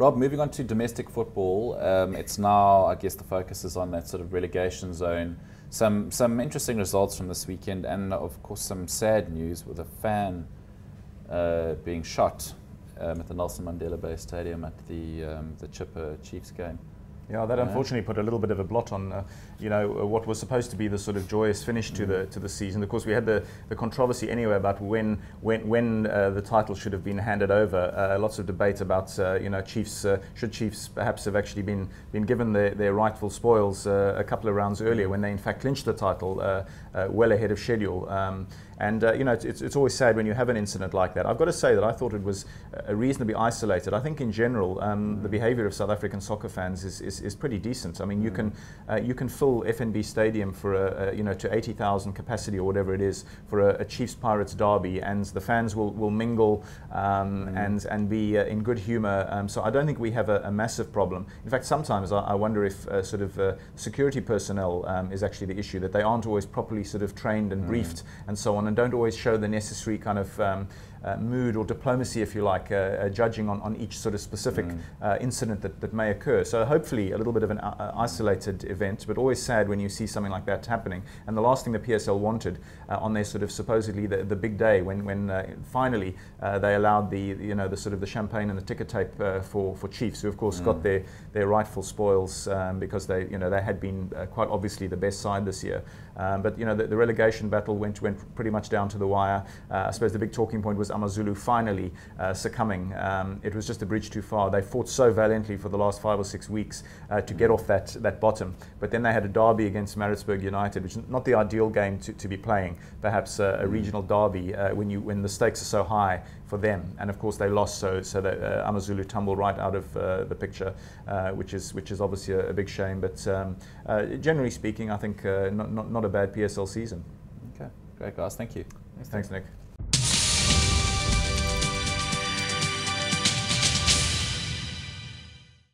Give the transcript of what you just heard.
Rob, moving on to domestic football, it's now, I guess the focus is on that sort of relegation zone. Some interesting results from this weekend, and of course some sad news with a fan being shot at the Nelson Mandela Bay Stadium at the Chipper Chiefs game. Yeah, that unfortunately put a little bit of a blot on, what was supposed to be the sort of joyous finish to the season. Of course, we had the controversy anyway about when the title should have been handed over. Lots of debate about Chiefs should Chiefs perhaps have actually been given their rightful spoils a couple of rounds earlier when they in fact clinched the title well ahead of schedule. It's always sad when you have an incident like that. I've got to say that I thought it was reasonably isolated. I think in general the behaviour of South African soccer fans is pretty decent. I mean, you can fill FNB Stadium for to 80,000 capacity or whatever it is for a Chiefs Pirates derby, and the fans will mingle and be in good humour. So I don't think we have a massive problem. In fact, sometimes I wonder if security personnel is actually the issue, that they aren't always properly sort of trained and briefed and so on, and don't always show the necessary kind of mood or diplomacy, if you like, judging on each sort of specific incident that may occur. So hopefully a little bit of an isolated event, but always sad when you see something like that happening. And the last thing the PSL wanted on their sort of supposedly the big day when finally they allowed the sort of the champagne and the ticker tape for Chiefs, who of course got their rightful spoils because they had been quite obviously the best side this year. But the relegation battle went pretty much down to the wire. I suppose the big talking point was Amazulu finally succumbing. It was just a bridge too far. They fought so valiantly for the last 5 or 6 weeks to get off that bottom. But then they had a derby against Maritzburg United, which is not the ideal game to be playing. Perhaps a regional derby when the stakes are so high for them. And of course they lost, so that Amazulu tumbled right out of the picture, which is obviously a big shame. But generally speaking, I think not a bad PSL season. Okay, great guys, thank you. Thanks Nick.